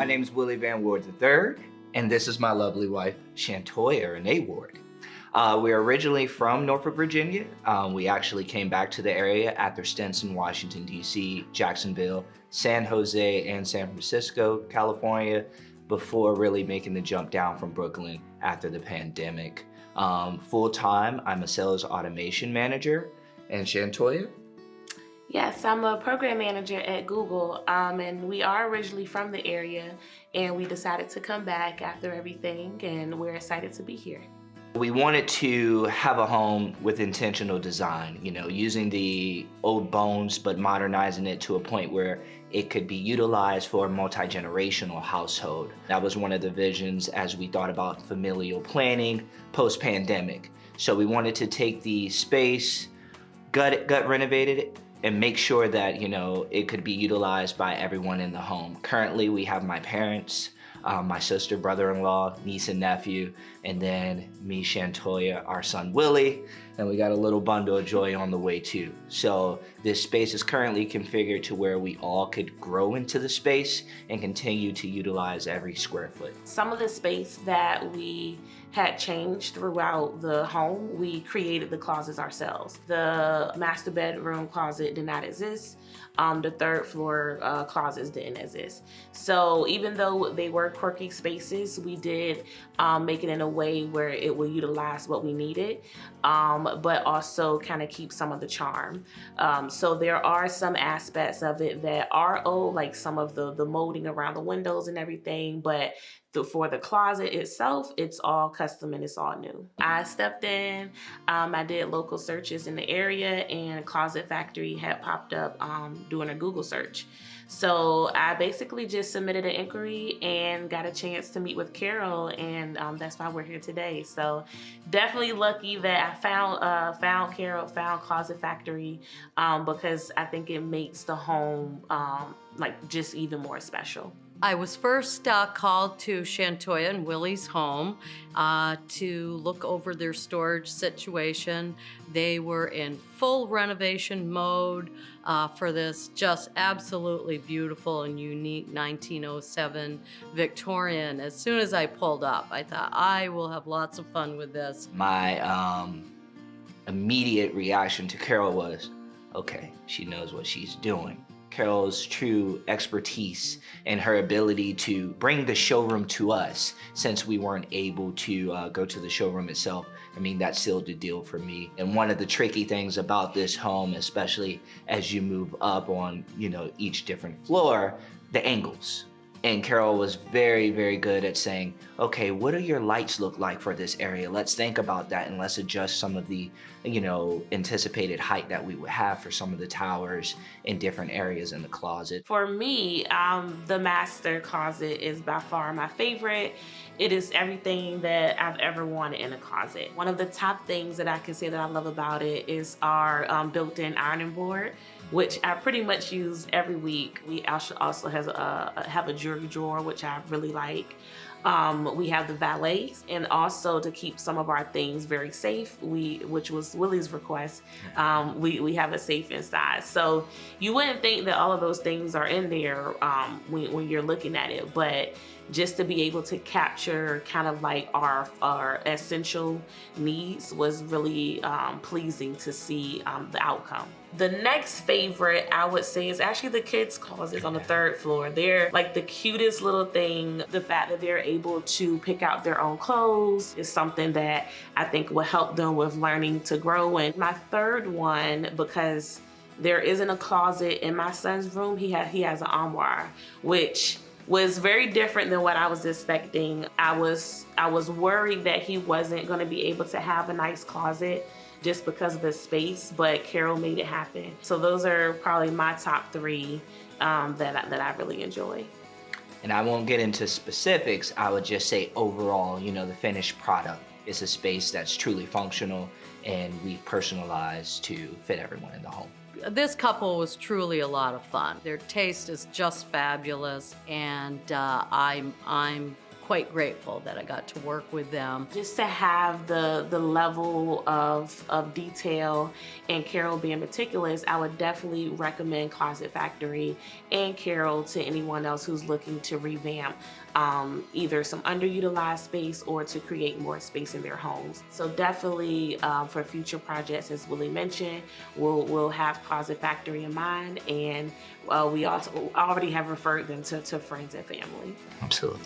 My name is Willie Van Ward III, and this is my lovely wife, Shantoya Ward. We're originally from Norfolk, Virginia. We actually came back to the area after stints in Washington, D.C., Jacksonville, San Jose, and San Francisco, California, before really making the jump down from Brooklyn after the pandemic. Full-time, I'm a sales automation manager. And Shantoya? Yes, I'm a program manager at Google, and we are originally from the area, and we decided to come back after everything, and we're excited to be here. We wanted to have a home with intentional design, using the old bones, but modernizing it to a point where it could be utilized for a multi-generational household. That was one of the visions as we thought about familial planning post-pandemic. So we wanted to take the space, gut renovated it, and make sure that, it could be utilized by everyone in the home. Currently, we have my parents, my sister, brother-in-law, niece and nephew, and then me, Shantoya, our son, Willie, and we got a little bundle of joy on the way too. So this space is currently configured to where we all could grow into the space and continue to utilize every square foot. Some of the space that we had changed throughout the home, we created the closets ourselves. The master bedroom closet did not exist. The third floor closets didn't exist. So even though they were quirky spaces, we did make it in a way where it will utilize what we needed, but also kind of keep some of the charm. So there are some aspects of it that are old, like some of the molding around the windows and everything, but for the closet itself, it's all custom and it's all new. I stepped in, I did local searches in the area, and Closet Factory had popped up doing a Google search. So I basically just submitted an inquiry and got a chance to meet with Carol, and that's why we're here today. So definitely lucky that I found Carol, found Closet Factory, because I think it makes the home like just even more special. I was first called to Shantoya and Willie's home to look over their storage situation. They were in full renovation mode for this just absolutely beautiful and unique 1907 Victorian. As soon as I pulled up, I thought, I will have lots of fun with this. My immediate reaction to Carol was, okay, she knows what she's doing. Carol's true expertise and her ability to bring the showroom to us, since we weren't able to go to the showroom itself, that sealed the deal for me. And one of the tricky things about this home, especially as you move up on, each different floor, the angles. And Carol was very, very good at saying, okay, what do your lights look like for this area? Let's think about that, and let's adjust some of the, anticipated height that we would have for some of the towers in different areas in the closet. For me, the master closet is by far my favorite. It is everything that I've ever wanted in a closet. One of the top things that I can say that I love about it is our built-in ironing board, which I pretty much use every week. We also have a jewelry drawer, which I really like. We have the valets, and also to keep some of our things very safe, which was Willie's request, we have a safe inside. So you wouldn't think that all of those things are in there when you're looking at it, but just to be able to capture kind of like our essential needs was really pleasing to see the outcome. The next favorite, I would say, is actually the kids' closets on the third floor. They're like the cutest little thing. The fact that they're able to pick out their own clothes is something that I think will help them with learning to grow. And my third one, because there isn't a closet in my son's room, he has an armoire, which was very different than what I was expecting. I was worried that he wasn't going to be able to have a nice closet just because of the space, but Carol made it happen. So those are probably my top three that I really enjoy. And I won't get into specifics, I would just say overall, the finished product is a space that's truly functional and we personalized to fit everyone in the home. This couple was truly a lot of fun. Their taste is just fabulous, and I'm quite grateful that I got to work with them. Just to have the level of detail and Carol being meticulous, I would definitely recommend Closet Factory and Carol to anyone else who's looking to revamp either some underutilized space or to create more space in their homes. So definitely for future projects, as Willie mentioned, we'll have Closet Factory in mind, and we also already have referred them to friends and family. Absolutely.